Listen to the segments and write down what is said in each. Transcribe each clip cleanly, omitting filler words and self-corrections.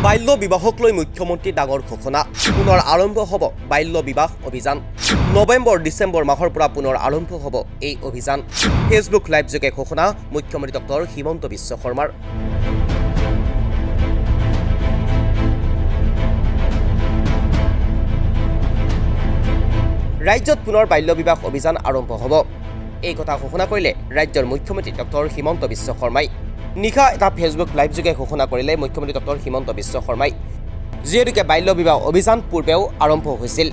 বাল্য বিবাহক লৈ মুখ্যমন্ত্ৰী ডাঙৰ ঘোষণা পুনৰ আৰম্ভ হ'ব বাল্য বিবাহ অভিযান নৱেম্বৰ ডিচেম্বৰ মাহৰ পৰা পুনৰ আৰম্ভ হ'ব এই অভিযান ফেচবুক লাইভ যোগে ঘোষণা মুখ্যমন্ত্ৰী ডক্টৰ হিমন্ত বিশ্ব শৰ্মাৰ ৰাজ্যত পুনৰ বাল্য বিবাহ অভিযান আৰম্ভ হ'ব এই কথা ঘোষণা কৰিলে ৰাজ্যৰ মুখ্যমন্ত্ৰী ডক্টৰ হিমন্ত বিশ্ব শৰ্মাই নিশা এটা ফেচবুক লাইভ যোগে ঘোষণা কৰিলে মুখ্যমন্ত্ৰী ডক্টৰ হিমন্ত বিশ্ব শৰ্মাই যিহেতুকে বাল্য বিবাহ অভিযান পূৰ্বেও আৰম্ভ হৈছিল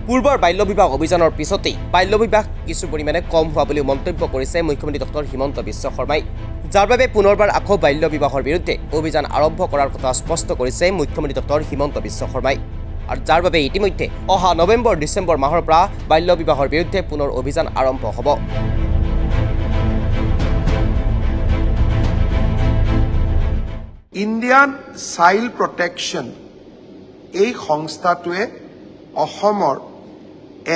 পূৰ্বৰ বাল্য বিবাহ অভিযানৰ পিছতেই বাল্য বিবাহ কিছু পৰিমাণে কম হোৱা বুলি মন্তব্য কৰিছে মুখ্যমন্ত্ৰী ডক্টৰ হিমন্ত বিশ্ব শৰ্মাই যাৰ বাবে পুনৰবাৰ আকৌ বাল্য বিবাহৰ বিৰুদ্ধে অভিযান আৰম্ভ কৰাৰ কথা স্পষ্ট কৰিছে মুখ্যমন্ত্ৰী ডক্টৰ হিমন্ত বিশ্ব শৰ্মাই আৰু যাৰ বাবে ইতিমধ্যে অহা নৱেম্বৰ ডিচেম্বৰ মাহৰ পৰা বাল্য বিবাহৰ বিৰুদ্ধে পুনৰ অভিযান আৰম্ভ হ'ব ইণ্ডিয়ান চাইল্ড প্ৰটেকশ্যন এই সংস্থাটোৱে অসমৰ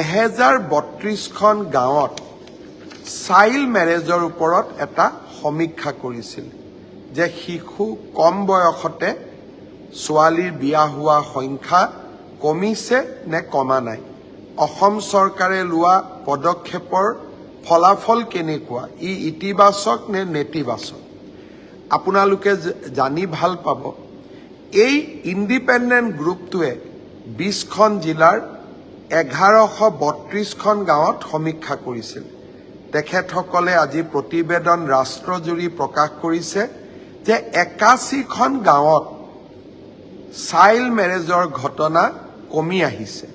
1032খন গাঁৱত চাইল্ড মেৰেজৰ ওপৰত এটা সমীক্ষা কৰিছিল যে শিশু কম বয়সতে ছোৱালীৰ বিয়া হোৱা সংখ্যা কমিছে নে কমা নাই অসম চৰকাৰে লোৱা পদক্ষেপৰ ফলাফল কেনেকুৱা ই ইতিবাচক নে নেতিবাচক আপোনালোকে জানি ভাল পাব এই ইণ্ডিপেণ্ডেণ্ট গ্ৰুপটোৱে 20খন জিলাৰ 1132খন গাঁৱত সমীক্ষা কৰিছিল তেখেতসকলে আজি প্ৰতিবেদন ৰাষ্ট্ৰজুৰি প্ৰকাশ কৰিছে যে 81খন গাঁৱত চাইল্ড মেৰেজৰ ঘটনা কমি আহিছে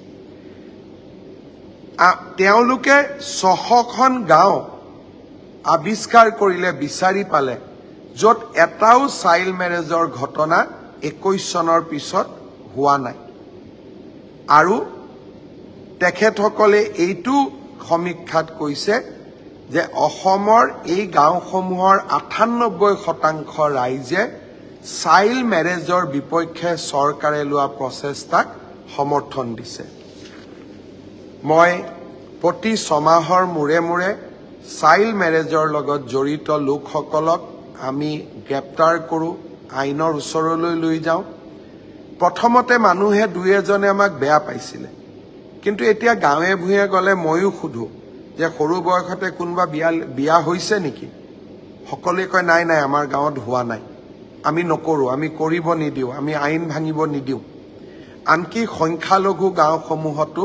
তেওঁলোকে 600খন গাঁও আৱিষ্কাৰ কৰিলে বিচাৰি পালে য'ত এটাও চাইল্ড মেৰেজৰ ঘটনা 21 চনৰ পিছত হোৱা নাই আৰু তেখেতসকলে এইটো সমীক্ষাত কৈছে যে অসমৰ এই গাঁওসমূহৰ 98% ৰাইজে চাইল্ড মেৰেজৰ বিপক্ষে চৰকাৰে লোৱা প্ৰচেষ্টাক সমৰ্থন দিছে মই প্ৰতি ছমাহৰ মূৰে মূৰে চাইল্ড মেৰেজৰ লগত জড়িত লোকসকলক আমি গ্ৰেপ্তাৰ কৰোঁ আইনৰ ওচৰলৈ লৈ যাওঁ প্ৰথমতে মানুহে দুই এজনে আমাক বেয়া পাইছিলে কিন্তু এতিয়া গাঁৱে ভূঞে গ'লে ময়ো সোধো যে সৰু বয়সতে কোনোবা বিয়া হৈছে নেকি সকলোৱে কয় নাই নাই আমাৰ গাঁৱত হোৱা নাই আমি নকৰোঁ আমি কৰিব নিদিওঁ আমি আইন ভাঙিব নিদিওঁ আনকি সংখ্যালঘু গাঁওসমূহতো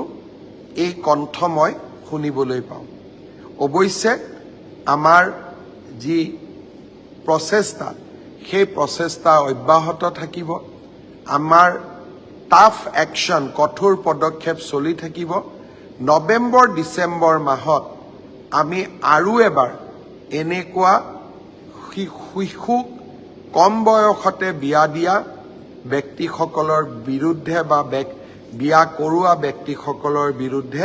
এই কণ্ঠ মই শুনিবলৈ পাওঁ অৱশ্যে আমাৰ যি প্ৰচেষ্টা সেই প্ৰচেষ্টা অব্যাহত থাকিব আমাৰ টাফ একশ্যন কঠোৰ পদক্ষেপ চলি থাকিব নৱেম্বৰ ডিচেম্বৰ মাহত আমি আৰু এবাৰ এনেকুৱা শিশুক কম বয়সতে বিয়া দিয়া ব্যক্তিসকলৰ বিৰুদ্ধে বা বিয়া কৰোৱা ব্যক্তিসকলৰ বিৰুদ্ধে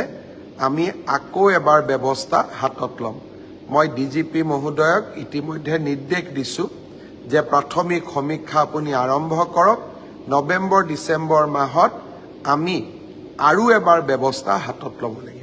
আমি আকৌ এবাৰ ব্যৱস্থা হাতত ল'ম মই ডিজিপি মহোদয়ক ইতিমধ্যে নিৰ্দেশ দিছোঁ যে প্ৰাথমিক সমীক্ষা আপুনি আৰম্ভ কৰক নৱেম্বৰ ডিচেম্বৰ মাহত আমি আৰু এবাৰ ব্যৱস্থা হাতত ল'ব লাগিব